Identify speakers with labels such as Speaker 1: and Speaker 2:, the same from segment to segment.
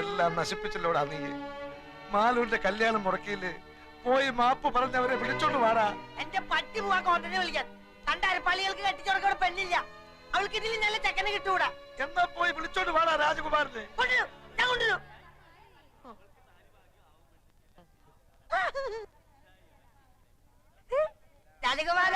Speaker 1: എല്ലാം നശിപ്പിച്ചല്ലോടാ നീ. മാലൂരിന്റെ കല്യാണം മുടക്കിയില്ലേ? പോയി മാപ്പ് പറഞ്ഞവരെ വിളിച്ചോണ്ട് വാടാ.
Speaker 2: എന്റെ പട്ടി പോവാ കോട്ടനെ വിളിക്കാൻ. കണ്ടാര് പള്ളികൾക്ക് കെട്ടിച്ചോടക്കോടെ പെണ്ണില്ല. അവൾക്ക് ഇതിൽ നല്ല ചെക്കനെ കിട്ടൂടാ.
Speaker 1: എന്നാ പോയി വിളിച്ചോണ്ട് വാടാ രാജകുമാരനെ.
Speaker 2: കൊണ്ടുവരും, ഞാൻ കൊണ്ടുവരും. രാജകുമാര,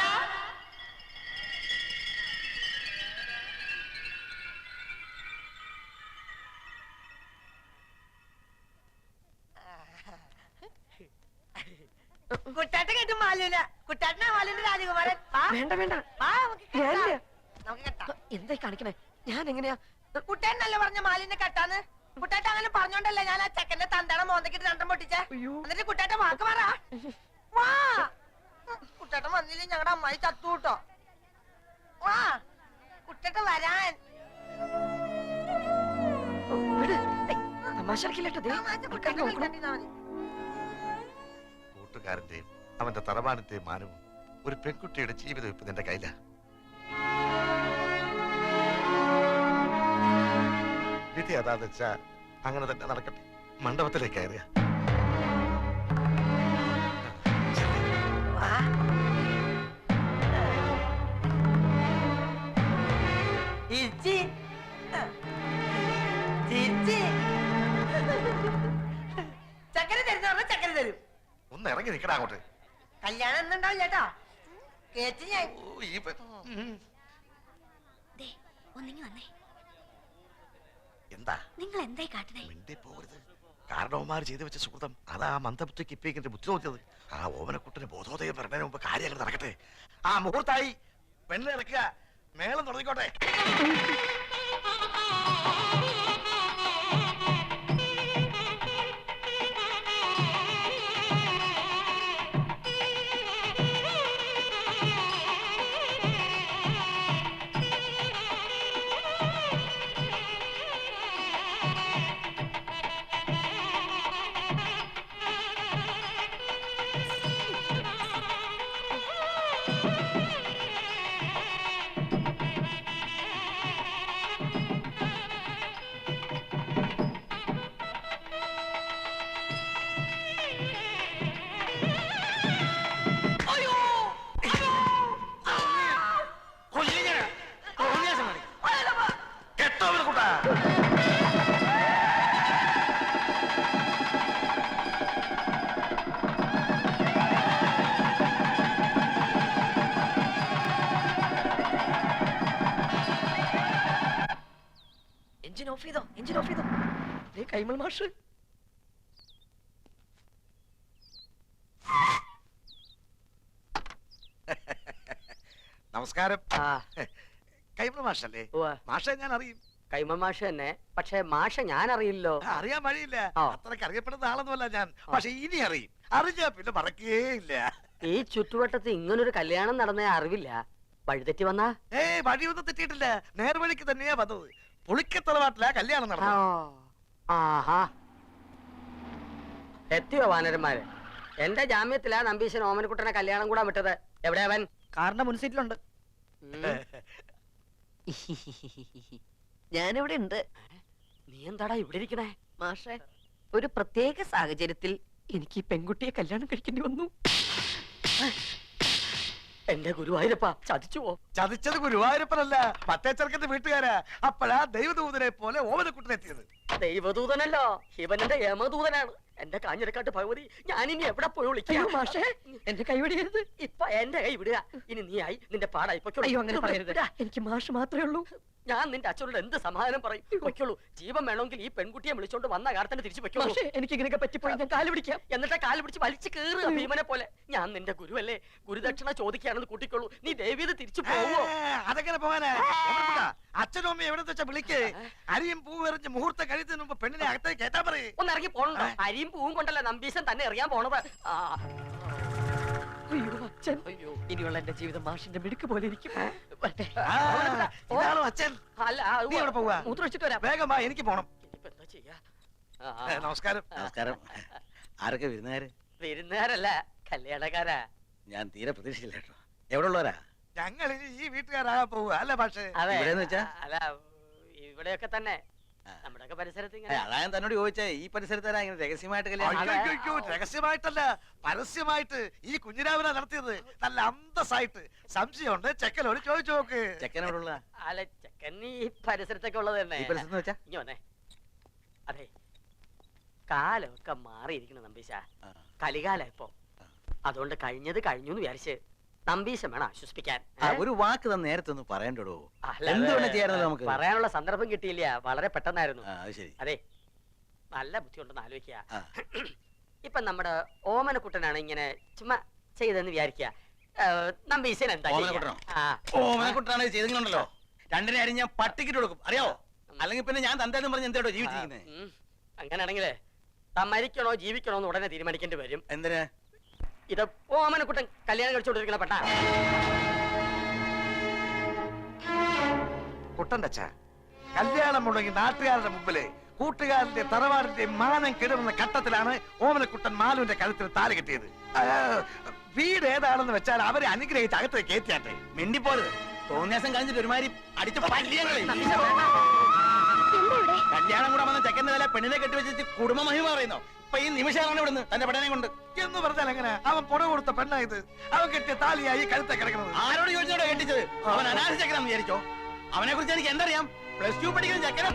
Speaker 2: കുട്ടാട്ട കേട്ടു മാലൂല. കുട്ടാട്ടനാ മാലൂന്റെ രാജകുമാരൻ.
Speaker 3: വേണ്ട വേണ്ട,
Speaker 2: നമുക്ക് കെട്ടാം.
Speaker 3: എന്തായി കാണിക്കണേ? ഞാൻ എങ്ങനെയാ?
Speaker 2: കുട്ടേൻ നല്ല പറഞ്ഞ മാലിനെ കെട്ടാന്ന്. കുട്ടാട്ട അങ്ങനെ പറഞ്ഞോണ്ടല്ലേ ഞാൻ ആ ചെക്കന്റെ തന്തട മോന്തക്കിട്ട് രണ്ടും പൊട്ടിച്ചേ. എന്നിട്ട് കുട്ടാട്ട വാക്ക് പറ. വാ, കുട്ടാട്ടൻ വന്നില്ലേ ഞങ്ങളുടെ അമ്മായി ചത്തു കൂട്ടോ. വാ കുട്ടേട്ട വരാൻ.
Speaker 1: കൂട്ടുകാരന്റെയും അവന്റെ തറവാടിന്റെയും മാനവും ഒരു പെൺകുട്ടിയുടെ ജീവിതം ഇപ്പൊ നിന്റെ കയ്യില. വിധി അതാന്ന് വെച്ചാ അങ്ങനെ തന്നെ നടക്കട്ടെ. മണ്ഡപത്തിലേക്ക് കയറിയ
Speaker 2: ചക്കര തരുന്ന ചക്കര തരും.
Speaker 1: ഒന്ന് ഇറങ്ങി നിൽക്കടാ അങ്ങോട്ട്.
Speaker 2: കല്യാണം എന്നുണ്ടാവും ചേട്ടാ. കേട്ടി ഞാൻ
Speaker 1: എന്താ
Speaker 4: നിങ്ങൾ എന്തായി കാട്ടണേ?
Speaker 1: മിണ്ടി പോകരുത്. കാരണവന്മാർ ചെയ്തു വെച്ച സുഹൃത്തം അതാ മന്ദബുദ്ധിക്ക് ഇപ്പിക്കിന്റെ ബുദ്ധി നോക്കിയത്. ആ ഓമനക്കുട്ടിന് ബോധോദയം പറഞ്ഞതിന് മുമ്പ് കാര്യങ്ങൾ നടക്കട്ടെ. ആ മുഹൂർത്തായി പെണ്ണ് ഇറക്കുക, മേളം തുടങ്ങിക്കോട്ടെ.
Speaker 3: കൈമൾ മാഷ്
Speaker 1: നമസ്കാരം. കൈമൾ മാഷല്ലേ? മാഷെ ഞാൻ അറിയും.
Speaker 3: കൈമൾ മാഷ് തന്നെ. പക്ഷെ മാഷ ഞാൻ അറിയില്ലോ.
Speaker 1: അറിയാൻ വഴിയില്ല. അത്രക്ക് അറിയപ്പെടുന്ന ആളൊന്നുമല്ല ഞാൻ. പക്ഷെ ഇനി അറിയും. അറിഞ്ഞാ പിന്നെ മറക്കേ ഇല്ല.
Speaker 3: ഈ ചുറ്റുവട്ടത്ത് ഇങ്ങനൊരു കല്യാണം നടന്ന അറിവില്ല. വഴിതെറ്റി വന്നാ?
Speaker 1: വഴിയൊന്നും തെറ്റിയിട്ടില്ല. നേർവഴിക്ക് തന്നെയാ വന്നത്. പുളിക്കത്തറവാട്ടിലാ കല്യാണം നടന്നത്.
Speaker 3: ആഹാ, എത്തിയോ വാനരന്മാര്? എന്റെ ജാമ്യത്തിലാ നമ്പീശൻ ഓമനക്കുട്ടനെ കല്യാണം കൂടാൻ വിട്ടത്. എവിടെ അവൻ?
Speaker 5: കാറിന്റെ മുൻസീറ്റിലുണ്ട്.
Speaker 3: ഞാനിവിടെ ഉണ്ട്. നീ എന്താടാ ഇവിടെ ഇരിക്കണേ?
Speaker 5: മാഷെ, ഒരു പ്രത്യേക സാഹചര്യത്തിൽ എനിക്ക് ഈ പെൺകുട്ടിയെ കല്യാണം കഴിക്കേണ്ടി വന്നു.
Speaker 3: എന്റെ ഗുരുവായൂരപ്പ, ചതിച്ചുവോ?
Speaker 1: ചതിച്ചത് ഗുരുവായൂരപ്പനല്ല, മറ്റേ ചെറുക്കന്റെ വീട്ടുകാരാ. അപ്പഴാ ദൈവദൂതനെ പോലെ ഓമനക്കുട്ടനെത്തിയത്.
Speaker 3: ദൈവദൂതനല്ലോ, ഇവനെന്റെ യമദൂതനാണ്. എന്റെ കാഞ്ഞിരക്കാട്ട് ഭഗവതി, ഞാനിനി എവിടെ പോയി വിളിക്കാം?
Speaker 5: മാഷേ, എന്റെ കൈ വിടരുത്.
Speaker 3: ഇപ്പൊ എന്റെ കൈ വിടുക. ഇനി നീ ആയി നിന്റെ പാടായി.
Speaker 5: അയ്യോ, അങ്ങനെ പറയരുത്. എനിക്ക് മാഷ് മാത്രമേ ഉള്ളൂ.
Speaker 3: ഞാൻ നിന്റെ അച്ഛനോട് എന്ത് സമാധാനം പറയും? പൊയ്ക്കോളൂ. ജീവൻ വേണമെങ്കിൽ ഈ പെൺകുട്ടിയെ വിളിച്ചോണ്ട് വന്ന കാലത്തന്നെ തിരിച്ചു പൊയ്ക്കോളൂ.
Speaker 5: എനിക്ക് ഇങ്ങനെയൊക്കെ പറ്റിപ്പോയി ഞാൻ കാല് പിടിക്കാം.
Speaker 3: എന്നിട്ട് കാല് പിടിച്ച് വലിച്ചു കയറുക ഭീമനെ പോലെ. ഞാൻ നിന്റെ ഗുരുവല്ലേ, ഗുരുദക്ഷിണ ചോദിക്കുകയാണെന്ന് കൂട്ടിക്കോളൂ. നീ ദേവീത് തിരിച്ചു പോവോ?
Speaker 1: അതെങ്ങനെ പോകാനാ? അച്ഛനും അമ്മയും എവിടെ വെച്ചാ വിളിക്ക്. അരിയും പൂവ് എറിഞ്ഞ് മുഹൂർത്തം കഴിയുന്നതിന് മുമ്പ് പെണ്ണിനെ അകത്തേക്ക് കേട്ടാ പറയും.
Speaker 3: ഒന്ന് ഇറങ്ങി പോണോ? അരിയും പൂവും കൊണ്ടല്ല നമ്പീശൻ തന്നെ എറിയാൻ പോണത്.
Speaker 5: അയ്യോ അച്ഛൻ, അയ്യോ, ഇനിയുള്ള എന്റെ ജീവിതം മാഷിന്റെ മിടുക്ക് പോലെ ഇരിക്കും.
Speaker 1: അച്ഛൻ
Speaker 5: മൂത്രം വെച്ചിട്ട് വരാം.
Speaker 1: വേഗം വാ, എനിക്ക് പോണം.
Speaker 3: എന്താ ചെയ്യാ?
Speaker 1: നമസ്കാരം.
Speaker 6: നമസ്കാരം. ആരൊക്കെ വിരുന്നുകാര്?
Speaker 3: വിരുന്നുകാരല്ല, കല്യാണക്കാരാ.
Speaker 6: ഞാൻ തീരെ പ്രതീക്ഷിച്ചില്ല കേട്ടോ. എവിടെ ഉള്ളവരാ?
Speaker 1: ഞങ്ങൾ ഈ വീട്ടുകാരാകാൻ പോവുക അല്ല? പക്ഷേ
Speaker 3: അതെ,
Speaker 6: ഇവിടെന്ന് വെച്ചാ?
Speaker 3: അല്ല, ഇവിടെയൊക്കെ തന്നെ. നമ്മുടെയൊക്കെ പരിസരത്ത്
Speaker 6: ഏ,
Speaker 3: ഇങ്ങനെ
Speaker 6: അതാ ഞാൻ തന്നോട് ചോദിച്ചേ ഈ പരിസരത്താരാ ഇങ്ങനെ രഹസ്യമായിട്ട് കല്യാണം
Speaker 1: അയ്യോ, രഹസ്യമായിട്ടല്ല പരസ്യമായിട്ട് ഈ കുഞ്ഞിരാവിനെ നടത്തിയത് നല്ല അന്തസ്സായിട്ട്. സംശയമുണ്ട് ചെക്കലോട് ചോദിച്ചു നോക്ക്.
Speaker 6: ചെക്കനോടുള്ള
Speaker 3: അല്ല ചെക്കൻ ഈ പരിസരത്തൊക്കെ ഉള്ളത് തന്നെ
Speaker 6: ഈ പരിസരത്ത് വെച്ചാ
Speaker 3: ഇനി വന്നേ അതെ കാലമൊക്കെ മാറിയിരിക്കണം നമ്പീശ.
Speaker 6: ആ.
Speaker 3: കലികാല ഇപ്പൊ അതുകൊണ്ട് കഴിഞ്ഞത് കഴിഞ്ഞു എന്ന് വിചാരിച്ച് നമ്പീശം വേണം ആശ്വസിപ്പിക്കാൻ.
Speaker 6: ആ, ഒരു വാക്ക് തന്നെ നേരത്തെ ഒന്ന് പറയണ്ടോ?
Speaker 3: അല്ലാതെ
Speaker 6: എന്ത് വേണം ചെയ്യാറുണ്ട് നമുക്ക്?
Speaker 3: പറയാനുള്ള സന്ദർഭം കിട്ടിയില്ല, വളരെ പെട്ടെന്നായിരുന്നു.
Speaker 6: ആ, അത് ശരി.
Speaker 3: അതെ നല്ല ബുദ്ധിയുണ്ടെന്ന് ആലോചിക്കുക.
Speaker 6: ആ.
Speaker 3: ഇപ്പൊ നമ്മുടെ ഓമനക്കുട്ടനാണ് ഇങ്ങനെ ചുമ്മാ ചെയ്തെന്ന് വിചാരിക്കുക. നമ്പീശൻ എന്താ ചെയ്യാ?
Speaker 6: ഓമനക്കുട്ടനോ?
Speaker 3: ആ.
Speaker 6: ഓമനക്കുട്ടാണ് ചെയ്തിട്ടുണ്ടല്ലോ, രണ്ടിനെ അരി ഞാൻ പട്ടിക്കിട്ട് കൊടുക്കും, അറിയാവോ? അല്ലെങ്കിൽ പിന്നെ ഞാൻ തന്തേന്ന് പറഞ്ഞ് എന്തോ ജീവിച്ചിരിക്കുന്നത്.
Speaker 3: അങ്ങനെയാണെങ്കിലേ താൻ മരിക്കണോ ജീവിക്കണോ എന്ന് ഉടനെ തീരുമാനിക്കേണ്ടി വരും.
Speaker 6: എന്തിനാ?
Speaker 3: ഇത് ഓമനക്കുട്ടൻ കല്യാണം കഴിച്ചുകൊണ്ടിരിക്കുന്ന പെട്ട
Speaker 1: കുട്ടന്റെ അച്ഛ കല്യാണം മുടങ്ങി നാട്ടുകാരുടെ മുമ്പില് കൂട്ടുകാരന്റെ തറവാടിന്റെ മാനം കിടന്ന ഘട്ടത്തിലാണ് ഓമനക്കുട്ടൻ മാലുവിന്റെ കഴുത്തിൽ താലി കെട്ടിയത്. വീട് ഏതാണെന്ന് വെച്ചാൽ അവരെ അനുഗ്രഹിച്ച് അകത്ത് കയറ്റിയാട്ടെ.
Speaker 6: മിണ്ടിപ്പോരുത്. തോന്നിയാസം കഴിഞ്ഞിട്ട് ഒരുമാതിരി അടിച്ച് കല്യാണം കൂടെ വന്ന ചെക്കന്റെ തല പെണ്ണിനെ കെട്ടിവെച്ചിട്ട് കുടുംബ മഹിമ പറയുന്നോ? ഇപ്പൊ ഈ നിമിഷമാണ് ഇവിടുന്ന് തന്റെ പെടനെ കൊണ്ട്
Speaker 1: എന്ന് പറഞ്ഞാൽ എങ്ങനെ? അവൻ പുറ കൊടുത്ത പെണ്ണായത്. അവൻ കെട്ടിയ താലിയായി കഴുത്തെ കിടക്കുന്നത്.
Speaker 6: ആരോട് ചോദിച്ചോടോ കെട്ടിച്ചത്? അവൻ അനാഥ ചെക്കനാന്ന് വിചാരിച്ചോ? അവനെ കുറിച്ച് എനിക്ക് എന്തറിയാം? +2 പഠിക്കുന്ന ചെക്കനെ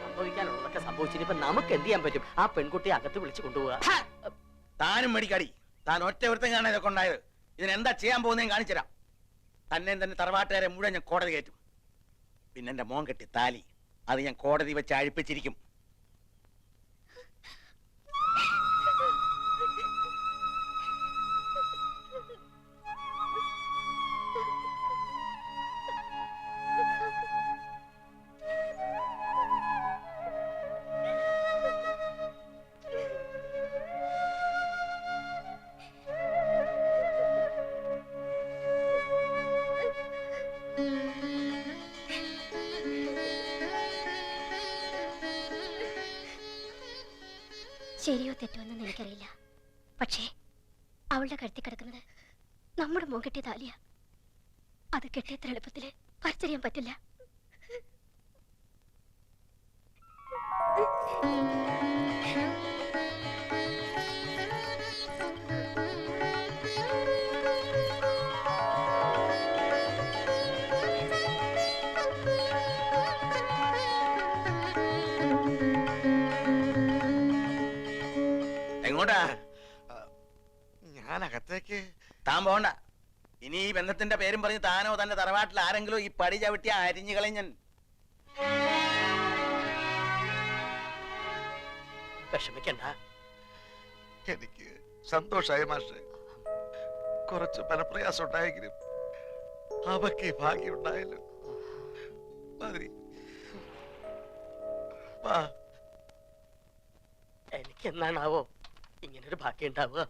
Speaker 3: സംഭവിക്കാനുള്ളതൊക്കെ സംഭവിച്ചിട്ട് ഇപ്പൊ നമുക്ക് എന്ത് ചെയ്യാൻ പറ്റും? ആ പെൺകുട്ടിയെ അകത്ത് വിളിച്ചു കൊണ്ടുപോവുക.
Speaker 6: താനും മേടിക്കാടി. താൻ ഒറ്റ ഒരുത്തം കാണാൻ ഇതൊക്കെ ഉണ്ടായത്. ഇതിനെന്താ ചെയ്യാൻ പോകുന്നതെന്ന് കാണിച്ചുതരാം. തന്നെ തന്നെ തറവാട്ടുകാരെ മുഴുവൻ ഞാൻ കോടതി കയറ്റും. പിന്നെ എന്റെ മോൻ കെട്ടി താലി അത് ഞാൻ കോടതി വെച്ച് അഴിപ്പിച്ചിരിക്കും.
Speaker 4: ശരിയോ തെറ്റോ എന്നെന്ന് എനിക്കറിയില്ല. പക്ഷേ അവളുടെ കഴുത്തി കിടക്കുന്നത് നമ്മുടെ മോൻ കെട്ടിയ താലിയ. അത് കെട്ടിയത്ര എളുപ്പത്തില് പറിച്ചറിയാൻ പറ്റില്ല.
Speaker 6: എങ്ങോട്ടാ?
Speaker 1: ഞാൻ അകത്തേക്ക്.
Speaker 6: താൻ പോണ്ട. ഇനി ഈ ബന്ധത്തിന്റെ പേരും പറഞ്ഞ് താനോ തന്റെ തറവാട്ടിൽ ആരെങ്കിലും ഈ പടി ചവിട്ടി അരിഞ്ഞു കളഞ്ഞൻ.
Speaker 3: വിഷമിക്കണ്ട.
Speaker 1: എനിക്ക് സന്തോഷായി മാഷെ. കുറച്ച് മനപ്രയാസം ഉണ്ടായെങ്കിലും അവക്ക് ഭാഗ്യം ഉണ്ടായല്ലോ. മതി.
Speaker 3: എനിക്ക് എന്നാണാവോ ഇങ്ങനൊരു ഭാഗ്യം ഉണ്ടാവുക?